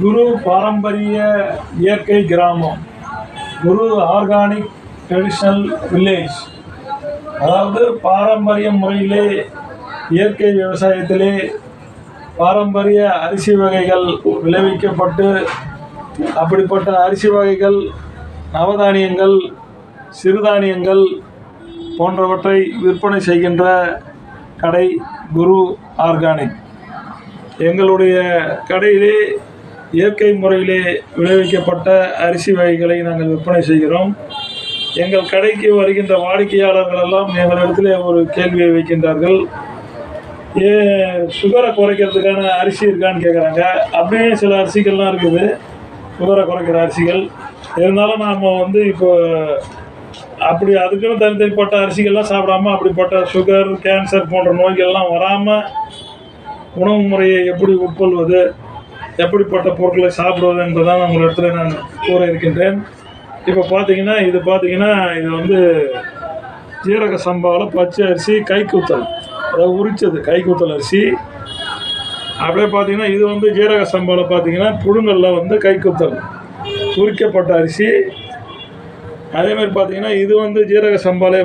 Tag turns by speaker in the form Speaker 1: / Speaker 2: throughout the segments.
Speaker 1: குரு பாரம்பரிய இயற்கை கிராமம், குரு ஆர்கானிக் ட்ரெடிஷ்னல் வில்லேஜ். அதாவது பாரம்பரிய முறையிலே இயற்கை விவசாயத்திலே பாரம்பரிய அரிசி வகைகள் விளைவிக்கப்பட்டு அப்படிப்பட்ட அரிசி வகைகள், நவதானியங்கள், சிறுதானியங்கள் போன்றவற்றை விற்பனை செய்கின்ற கடை குரு ஆர்கானிக். எங்களுடைய கடையிலே இயற்கை முறையிலே விளைவிக்கப்பட்ட அரிசி வகைகளை நாங்கள் விற்பனை செய்கிறோம். எங்கள் கடைக்கு வருகின்ற வாடிக்கையாளர்கள் எல்லாம் எங்களிடத்தில் ஒரு கேள்வியை வைக்கின்றார்கள். சுகரை குறைக்கிறதுக்கான அரிசி இருக்கான்னு கேட்குறாங்க. அப்படியே சில அரிசிகள்லாம் இருக்குது, சுகரை குறைக்கிற அரிசிகள். இருந்தாலும் நாம் இப்போ அப்படி அதுக்குன்னு தனித்தனிப்பட்ட அரிசிகள்லாம் சாப்பிடாமல் அப்படிப்பட்ட சுகர், கேன்சர் போன்ற நோய்கள்லாம் வராமல் உணவு முறையை எப்படி உட்கொள்வது, எப்படிப்பட்ட பொருட்களை சாப்பிடுவது என்பதுதான் உங்களிடத்தில் நான் கூற இருக்கின்றேன். இப்போ பார்த்தீங்கன்னா இது ஜீரக சம்பாவில் பச்சை அரிசி கைக்குத்தல், அதாவது உரித்தது கைக்குத்தல் அரிசி. அப்படியே பார்த்தீங்கன்னா இது ஜீரக சம்பாவில் பார்த்தீங்கன்னா புழுங்கலில் கைக்குத்தல் உரிக்கப்பட்ட அரிசி. அதேமாதிரி பார்த்தீங்கன்னா இது ஜீரக சம்பாலே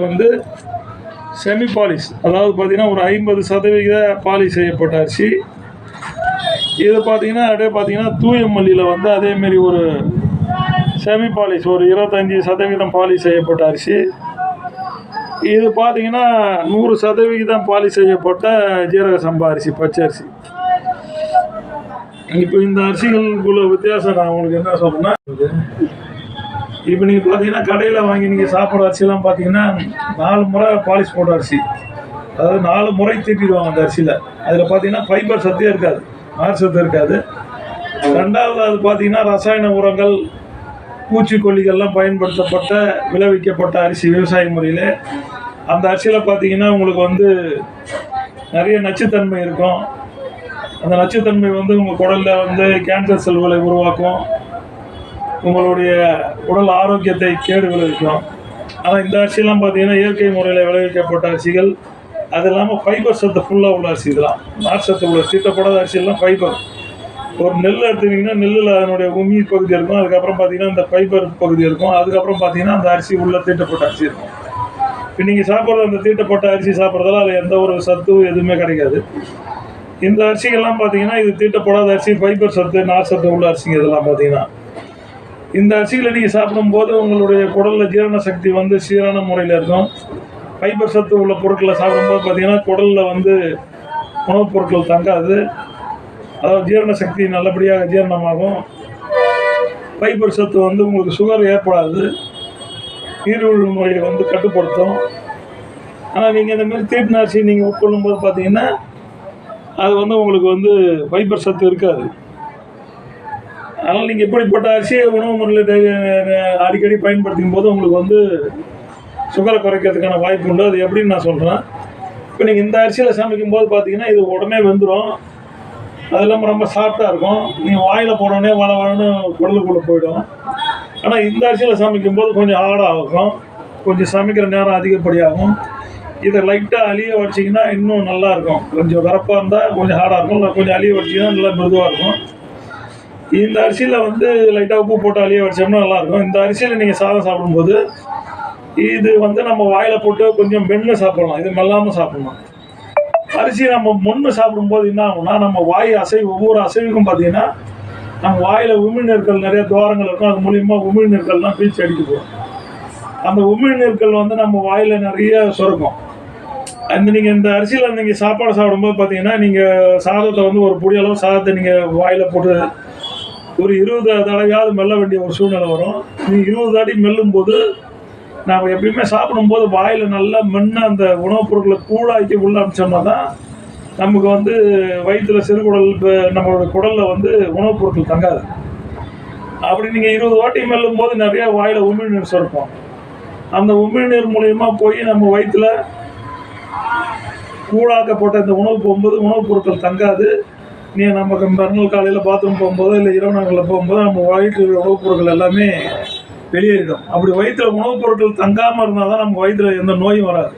Speaker 1: செமி பாலிஷ், அதாவது பார்த்தீங்கன்னா ஒரு 50% பாலிஷ் செய்யப்பட்ட அரிசி. இது பார்த்தீங்கன்னா தூய மல்லியில் அதேமாரி ஒரு செமி பாலிஷ், ஒரு 25% பாலிஷ் செய்யப்பட்ட அரிசி. இது பார்த்தீங்கன்னா 100% பாலிஷ் செய்யப்பட்ட ஜீரக சம்பா அரிசி, பச்சை அரிசி. இப்போ இந்த அரிசிகளுக்குள்ள வித்தியாசம் நான் உங்களுக்கு என்ன சொல்றேன்னா, இப்போ நீங்கள் பார்த்தீங்கன்னா கடையில் வாங்கி நீங்கள் சாப்பிட்ற அரிசிலாம் பார்த்தீங்கன்னா 4 முறை பாலிஷ் போட்ட அரிசி, அதாவது 4 முறை தீட்டிடுவாங்க அந்த அரிசியில். அதில் பார்த்தீங்கன்னா ஃபைபர் சத்தே இருக்காது, நார் சத்து இருக்காது. ரெண்டாவது அது பார்த்தீங்கன்னா ரசாயன உரங்கள், பூச்சிக்கொல்லிகள்லாம் பயன்படுத்தப்பட்ட விளைவிக்கப்பட்ட அரிசி விவசாய முறையில். அந்த அரிசியில் பார்த்தீங்கன்னா உங்களுக்கு நிறைய நச்சுத்தன்மை இருக்கும். அந்த நச்சுத்தன்மை உங்கள் குடலில் கேன்சர் செல்களை உருவாக்கும், உங்களுடைய உடல் ஆரோக்கியத்தை கேடு விளைவிக்கும். ஆனால் இந்த அரிசிலாம் பார்த்தீங்கன்னா இயற்கை முறையில் விளைவிக்கப்பட்ட அரிசிகள். அது இல்லாமல் ஃபைபர் சத்து ஃபுல்லாக உள்ள அரிசி. இதெல்லாம் நார் சத்து உள்ள தீட்டப்படாத அரிசியெல்லாம் ஃபைபர். ஒரு நெல் எடுத்துக்கிட்டிங்கன்னா நெல்லில் அதனுடைய உமி பகுதி இருக்கும், அதுக்கப்புறம் பார்த்தீங்கன்னா இந்த ஃபைபர் பகுதி இருக்கும், அதுக்கப்புறம் பார்த்தீங்கன்னா அந்த அரிசி உள்ள தீட்டப்பட்ட அரிசி இருக்கும். இப்போ நீங்கள் சாப்பிட்றது அந்த தீட்டப்பட்ட அரிசி சாப்பிட்றதால அதில் எந்த ஒரு சத்து எதுவுமே கிடைக்காது. இந்த அரிசிகள்லாம் பார்த்தீங்கன்னா இது தீட்டப்படாத அரிசி, ஃபைபர் சத்து, நார் சத்து உள்ள அரிசிங்க. இதெல்லாம் பார்த்தீங்கன்னா இந்த அரிசிகளை நீங்கள் சாப்பிடும்போது உங்களுடைய குடலில் ஜீரண சக்தி சீரான முறையில் இருக்கும். ஃபைபர் சத்து உள்ள பொருட்களை சாப்பிடும்போது பார்த்தீங்கன்னா குடலில் உணவுப் பொருட்கள் தங்காது, அதாவது ஜீரண சக்தி நல்லபடியாக ஜீரணமாகும். ஃபைபர் சத்து உங்களுக்கு சுகர் ஏற்படாது, நீரிழிவு முறையை கட்டுப்படுத்தும். ஆனால் நீங்கள் இந்தமாரி தீட்டின அரிசி நீங்கள் உட்கொள்ளும்போது பார்த்தீங்கன்னா அது உங்களுக்கு ஃபைபர் சத்து இருக்காது. அதனால் நீங்கள் இப்படிப்பட்ட அரிசியை உணவு முறையில் அடிக்கடி பயன்படுத்தும் போது உங்களுக்கு சுகரை குறைக்கிறதுக்கான வாய்ப்பு உண்டு. அது எப்படின்னு நான் சொல்கிறேன். இப்போ நீங்கள் இந்த அரிசியில் சமைக்கும் போது பார்த்தீங்கன்னா இது உடனே வெந்துடும், அது இல்லாமல் ரொம்ப சாஃப்டாக இருக்கும். நீங்கள் வாயில் போனோடனே வளன்னு குடலுக்குள்ளே போயிடும். ஆனால் இந்த அரிசியில் சமைக்கும் போது கொஞ்சம் ஹார்டாக இருக்கும், கொஞ்சம் சமைக்கிற நேரம் அதிகப்படியாகும். இதை லைட்டாக அழிய வச்சிங்கன்னா இன்னும் நல்லாயிருக்கும். கொஞ்சம் வரப்பாக இருந்தால் கொஞ்சம் ஹார்டாக இருக்கும், கொஞ்சம் அழிய வச்சிங்கன்னா நல்லா மிருதுவாக இருக்கும். இந்த அரிசியில் லைட்டாக உப்பு போட்டு அழிய வச்சோம்னா நல்லாயிருக்கும். இந்த அரிசியில் நீங்கள் சாதம் சாப்பிடும்போது இது நம்ம வாயில் போட்டு கொஞ்சம் மென்று சாப்பிடலாம், இது மெல்லாமல் சாப்பிடலாம். அரிசி நம்ம மொன்று சாப்பிடும்போது என்ன ஆகும்னா, நம்ம வாய் ஒவ்வொரு அசைவுக்கும் பார்த்தீங்கன்னா நம்ம வாயில் உமிழ்நீர்கள் நிறைய துவாரங்கள் இருக்கும், அது மூலியமாக உமிழ்நீர்கள்லாம் பீச்சு அடிக்க போகும். அந்த உமிழ்நீர்கள் நம்ம வாயில் நிறைய சுரக்கும். நீங்கள் இந்த அரிசியில் நீங்கள் சாப்பாடு சாப்பிடும்போது பார்த்தீங்கன்னா நீங்கள் சாதத்தை ஒரு பொடி அளவு சாதத்தை நீங்கள் வாயில் போட்டு ஒரு 20 தடவையாவது மெல்ல வேண்டிய ஒரு சூழ்நிலை வரும். நீங்கள் 20 தடவை மெல்லும்போது நாம் எப்பயுமே சாப்பிடும்போது வாயில் நல்லா மென்று அந்த உணவுப் பொருட்களை கூழாக்கி உள்ள அனுப்பிச்சோம்னா தான் நமக்கு வயிற்றில் சிறுகுடல், நம்மளோட குடலில் உணவுப் பொருட்கள் தங்காது. அப்படி நீங்கள் 20 வாட்டி மெல்லும் போது நிறையா வாயில் உமிழ்நீர் சுரக்கும். அந்த உமிழ்நீர் மூலயமா போய் நம்ம வயிற்றில் கூழாக்கப்பட்ட இந்த உணவு போகும்போது உணவுப் பொருட்கள் தங்காது. நமக்கு மறுநாள் காலையில் பாத்ரூம் போகும்போது இல்லை இரவு நாட்களில் போகும்போது நம்ம வயிற்றில் உணவுப் பொருட்கள் எல்லாமே வெளியேறிடும். அப்படி வயிற்றில் உணவுப் பொருட்கள் தங்காமல் இருந்தால் தான் நம்ம வயிற்றில் எந்த நோயும் வராது.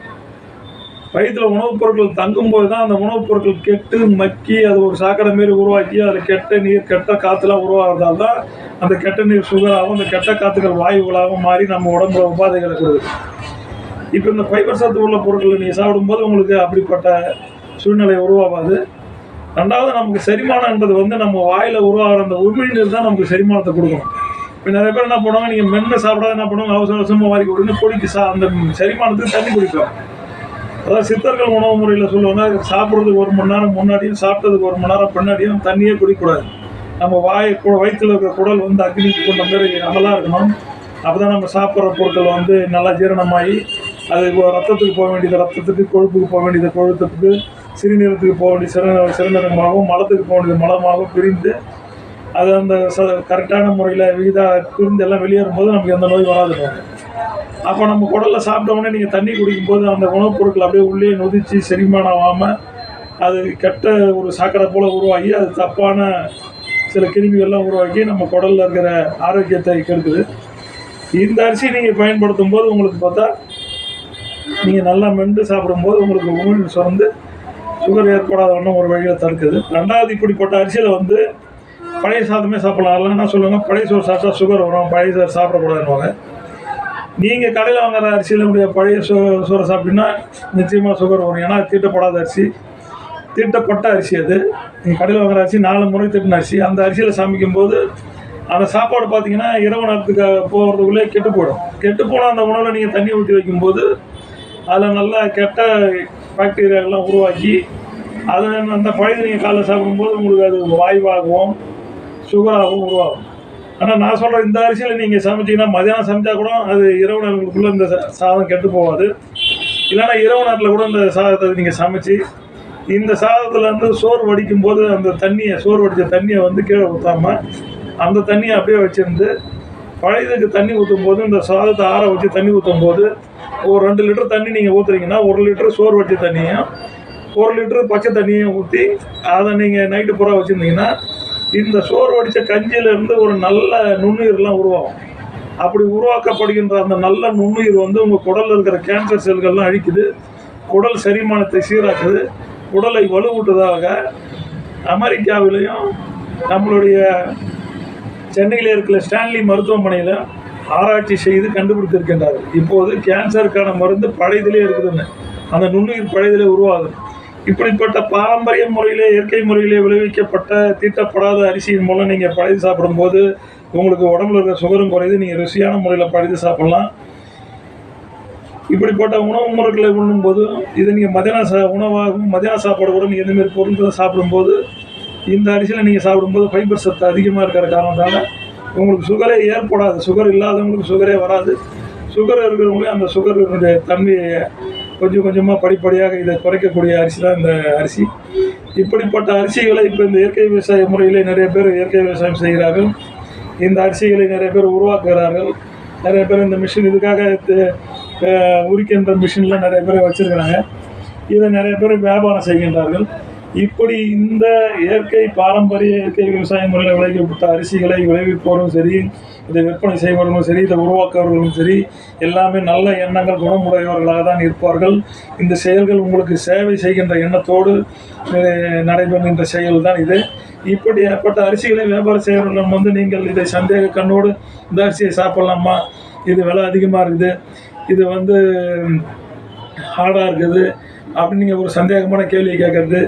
Speaker 1: வயிற்றில் உணவுப் பொருட்கள் தங்கும்போது தான் அந்த உணவுப் பொருட்கள் கெட்டு மக்கி அது ஒரு சாக்கடை மாரி உருவாக்கி அதில் கெட்ட நீர் கெட்ட காற்றுலாம் உருவாகிறதால தான் அந்த கெட்ட நீர் சுகராகவும் அந்த கெட்ட காற்றுகள் வாயுகளாகவும் மாறி நம்ம உடம்புல உபாதைகளை கொடுக்குது. இப்போ இந்த ஃபைபர் சத்து உள்ள பொருட்களை நீங்கள் சாப்பிடும்போது உங்களுக்கு அப்படிப்பட்ட சூழ்நிலை உருவாகாது. ரெண்டாவது, நமக்கு செரிமானன்றது வந்து நம்ம வாயில் உருவாகிற அந்த உமிழ்நீர் தான் நமக்கு செரிமானத்தை கொடுக்கணும். இப்போ நிறைய பேர் என்ன பண்ணுவாங்க, நீங்கள் மென்று சாப்பிடாத என்ன பண்ணுவாங்க, அவசர அவசரமாக வாரி கொடுன்னு குடிக்கு அந்த செரிமானத்துக்கு தண்ணி குடிப்போம். அதாவது சித்தர்கள் உணவு முறையில் சொல்லுவாங்க, சாப்பிட்றதுக்கு 1 மணி நேரம் முன்னாடியும் சாப்பிட்டதுக்கு 1 மணி நேரம் பின்னாடியும் தண்ணியே குடிக்கக்கூடாது. நம்ம வயிற்றில் இருக்கிற குடல் வந்து அக்னிக்கு கொண்ட மாதிரி நல்லா இருக்கணும். அப்போ தான் நம்ம சாப்பிட்ற பொருட்கள் வந்து நல்லா ஜீரணமாகி அது ரத்தத்துக்கு போக வேண்டியது ரத்தத்துக்கு, கொழுப்புக்கு போக வேண்டியது கொழுத்துக்கு, சிறுநீரத்துக்கு போக வேண்டிய சிறுநீரகமாகவும் மலத்துக்கு போக வேண்டியது மலமாகவும் பிரிந்து அது அந்த கரெக்டான முறையில் பிரிந்து எல்லாம் வெளியேறும்போது நமக்கு எந்த நோய் வராதுங்க. அப்போ நம்ம குடலில் சாப்பிட்டோன்னே நீங்கள் தண்ணி குடிக்கும்போது அந்த உணவுப் பொருட்கள் அப்படியே உள்ளே நொதிச்சு செரிமானம் ஆகாமல் அது கெட்ட ஒரு சாக்கடை போல் உருவாகி அது தப்பான சில கிருமிகள்லாம் உருவாக்கி நம்ம குடலில் இருக்கிற ஆரோக்கியத்தை கெடுக்குது. இந்த அரிசி நீங்கள் பயன்படுத்தும் போது உங்களுக்கு பார்த்தா நீங்கள் நல்லா மென்று சாப்பிடும்போது உங்களுக்கு உமிழ் சுரந்து சுகர் ஏற்படாத ஒன்றும் ஒரு வழியில் தடுக்குது. ரெண்டாவது, இப்படிப்பட்ட அரிசியில் வந்து பழைய சாதமே சாப்பிடலாம். அதெல்லாம் என்ன சொல்லுவாங்க, பழைய சோறு சாப்பிட்டா சுகர் வரும், பழைய சோறு சாப்பிடக்கூடாதுன்னுவாங்க. நீங்கள் கடையில் வாங்குற அரிசியிலுடைய பழைய சோறை சாப்பிட்டீங்கன்னா நிச்சயமாக சுகர் வரும். ஏன்னா தீட்டப்படாத அரிசி, தீட்டப்பட்ட அரிசி. அது நீங்கள் கடையில் வாங்குற அரிசி 4 முறை தீட்டின அரிசி. அந்த அரிசியில் சமைக்கும்போது அந்த சாப்பாடு பார்த்தீங்கன்னா இரவு நேரத்துக்கு போகிறதுக்குள்ளே கெட்டு போயிடும். கெட்டு போனால் அந்த உணவில் நீங்கள் தண்ணி ஊற்றி வைக்கும்போது அதில் நல்லா கெட்ட பாக்டீரியாக்கெல்லாம் உருவாக்கி அது அந்த பழைய நீங்கள் காலைல சாப்பிடும்போது உங்களுக்கு அது வாயுவாகவும் சுகராகவும் உருவாகும். ஆனால் நான் சொல்கிற இந்த அரிசியில் நீங்கள் சமைச்சிங்கன்னா மதியானம் சமைச்சா கூட அது இரவு நேரங்களுக்குள்ளே இந்த சாதம் கெட்டு போகாது. இல்லைன்னா இரவு நேரத்தில் கூட இந்த சாதத்தை நீங்கள் சமைச்சு இந்த சாதத்துலேருந்து சோறு வடிக்கும்போது அந்த தண்ணியை, சோறு வடித்த தண்ணியை வந்து கீழே ஊற்றாமல் அந்த தண்ணியை அப்படியே வச்சுருந்து பழையதுக்கு தண்ணி ஊற்றும் போது இந்த சாதத்தை ஆற வச்சு தண்ணி ஊற்றும் போது ஒரு 2 லிட்டர் தண்ணி நீங்கள் ஊற்றுறீங்கன்னா 1 லிட்டர் சோறு வடித்த தண்ணியும் 1 லிட்டர் பச்சை தண்ணியும் ஊற்றி அதை நீங்கள் நைட்டு பூரா வச்சுருந்தீங்கன்னா இந்த சோறு வடித்த கஞ்சியிலேருந்து ஒரு நல்ல நுண்ணுயிரெலாம் உருவாகும். அப்படி உருவாக்கப்படுகின்ற அந்த நல்ல நுண்ணுயிர் வந்து உங்கள் குடலில் இருக்கிற கேன்சர் செல்கள்லாம் அழிக்குது, குடல் செரிமானத்தை சீராக்குது, உடலை வலுவூட்டுவதாக அமெரிக்காவிலையும் நம்மளுடைய சென்னையில் இருக்கிற ஸ்டான்லி மருத்துவமனையில் ஆராய்ச்சி செய்து கண்டுபிடித்திருக்கின்றார்கள். இப்போது கேன்சருக்கான மருந்து பழையதிலே இருக்குதுன்னு, அந்த நுண்ணுயிர் பழையதிலே உருவாகுது. இப்படிப்பட்ட பாரம்பரிய முறையிலே இயற்கை முறையிலே விளைவிக்கப்பட்ட தீட்டப்படாத அரிசியின் மூலம் நீங்கள் பழைது சாப்பிடும்போது உங்களுக்கு உடம்புல இருக்கிற சுகரும் குறையுது. நீங்கள் ருசியான முறையில் பழைது சாப்பிட்லாம். இப்படிப்பட்ட உணவு முறைகளை உண்ணும்போது இதை நீங்கள் மதியான சாப்பாடு கூட நீங்கள் எந்தமாரி பொருட்களை சாப்பிடும்போது இந்த அரிசியில் நீங்கள் சாப்பிடும்போது ஃபைபர் சத்து அதிகமாக இருக்கிற காரணத்தால் உங்களுக்கு சுகரே ஏற்படாது. சுகர் இல்லாதவங்களுக்கு சுகரே வராது. சுகர் இருக்கிறவங்களே அந்த சுகருடைய தன்மையை கொஞ்சம் கொஞ்சமாக படிப்படியாக இதை குறைக்கக்கூடிய அரிசி தான் இந்த அரிசி. இப்படிப்பட்ட அரிசிகளை இப்போ இந்த இயற்கை விவசாய முறையிலே நிறைய பேர் இயற்கை விவசாயம் செய்கிறார்கள். இந்த அரிசிகளை நிறைய பேர் உருவாக்குகிறார்கள். நிறைய பேர் இந்த மிஷின் இதுக்காக உரிக்கின்ற மிஷின்லாம் நிறைய பேர் வச்சுருக்கிறாங்க. இதை நிறைய பேர் வியாபாரம் செய்கின்றார்கள். இப்படி இந்த பாரம்பரிய இயற்கை விவசாய முறையில் விளைவிக்கப்பட்ட அரிசிகளை விளைவிப்பவரும் சரி, இதை விற்பனை செய்பவர்களும் சரி, இதை உருவாக்குவர்களும் சரி, எல்லாமே நல்ல எண்ணங்கள் குணமுடையவர்களாக தான் இருப்பார்கள். இந்த செயல்கள் உங்களுக்கு சேவை செய்கின்ற எண்ணத்தோடு நடைபெறுகின்ற செயல் தான் இது. இப்படி ஏற்பட்ட அரிசிகளை வியாபாரம் செய்கிறவர்கள் வந்து நீங்கள் இதை சந்தேக கண்ணோடு இந்த அரிசியை சாப்பிட்லாமா, இது விலை அதிகமாக இருக்குது, இது வந்து ஹார்டாக இருக்குது அப்படின்னு நீங்கள் ஒரு சந்தேகமான கேள்வியை கேட்குறது,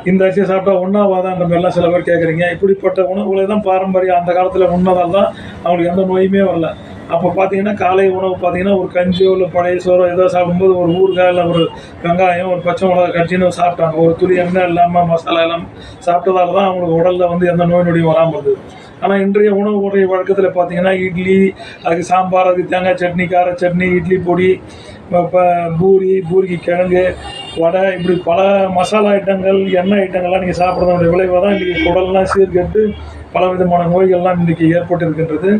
Speaker 1: இந்த அரிசியை சாப்பிட்டா ஒன்றாவாதான்ற மாதிரிலாம் சில பேர் கேட்குறீங்க. இப்படிப்பட்ட உணவுகளை தான் பாரம்பரியம் அந்த காலத்தில் உண்மைதால் தான் அவங்களுக்கு எந்த நோயுமே வரல. அப்போ பார்த்தீங்கன்னா காலை உணவு பார்த்தீங்கன்னா ஒரு கஞ்சியோ இல்லை பழைய சோறோ ஏதோ சாப்பிடும்போது ஒரு ஊறுகாய் இல்லை ஒரு வெங்காயம் ஒரு பச்சை மிளகா கடிச்சின்னு சாப்பிட்டாங்க. ஒரு துளி எண்ணெய் இல்லாமல் மசாலா எல்லாம் சாப்பிட்டதால தான் அவங்களுக்கு உடலில் வந்து எந்த நோய் நொடியும் வராமல் இருந்தது. ஆனால் இன்றைய உணவு முறை வழக்கத்தில் பார்த்தீங்கன்னா இட்லி, அதுக்கு சாம்பார், அதுக்கு தேங்காய் சட்னி, கார சட்னி, இட்லி பொடி, இப்போ பூரிக்கு கிழங்கு, வடை, இப்படி பல மசாலா ஐட்டங்கள், எண்ணெய் ஐட்டங்கள்லாம் நீங்கள் சாப்பிட்றதோடைய விளைவாக தான் இன்றைக்கி குடல்லாம் சீர்கெட்டு பல விதமான நோய்கள்லாம் இன்றைக்கி ஏற்பட்டிருக்கின்றது.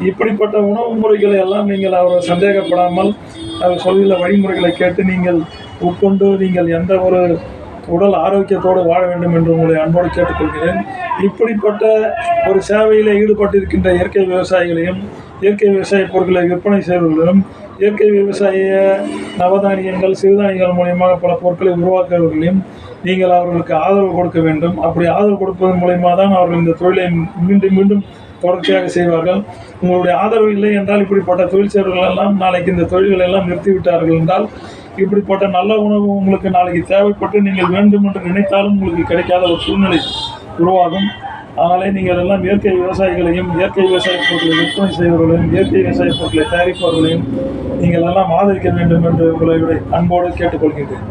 Speaker 1: இப்படிப்பட்ட உணவு முறைகளை எல்லாம் நீங்கள் அவரை சந்தேகப்படாமல் அவர் சொல்லுகிற வழிமுறைகளை கேட்டு நீங்கள் உட்கொண்டு நீங்கள் எந்த ஒரு உடல் ஆரோக்கியத்தோடு வாழ வேண்டும் என்று உங்களை அன்போடு கேட்டுக்கொள்கிறேன். இப்படிப்பட்ட ஒரு சேவையில் ஈடுபட்டிருக்கின்ற இயற்கை விவசாயிகளையும் இயற்கை விவசாய பொருட்களை விற்பனை செய்பவர்களிடம், இயற்கை விவசாய நவதானியங்கள் சிறுதானியங்கள் மூலியமாக பல பொருட்களை உருவாக்குபவர்களையும் நீங்கள் அவர்களுக்கு ஆதரவு கொடுக்க வேண்டும். அப்படி ஆதரவு கொடுப்பதன் மூலயமா தான் அவர்கள் இந்த தொழிலை மீண்டும் மீண்டும் தொடர்ச்சியாக செய்வார்கள். உங்களுடைய ஆதரவு இல்லை என்றால் இப்படிப்பட்ட தொழில் செய்வர்கள் எல்லாம் நாளைக்கு இந்த தொழில்களை எல்லாம் நிறுத்திவிட்டார்கள் என்றால் இப்படிப்பட்ட நல்ல உணவு உங்களுக்கு நாளைக்கு தேவைப்பட்டு நீங்கள் வேண்டும் என்று நினைத்தாலும் உங்களுக்கு கிடைக்காத ஒரு சூழ்நிலை உருவாகும். அதனாலே நீங்கள் எல்லாம் இயற்கை விவசாயிகளையும் இயற்கை விவசாய பொருட்களை விற்பனை செய்வர்களையும் இயற்கை விவசாய பொருட்களை தயாரிப்பவர்களையும் நீங்கள் எல்லாம் ஆதரிக்க வேண்டும் என்று உங்களை அன்போடு கேட்டுக்கொள்கின்றேன்.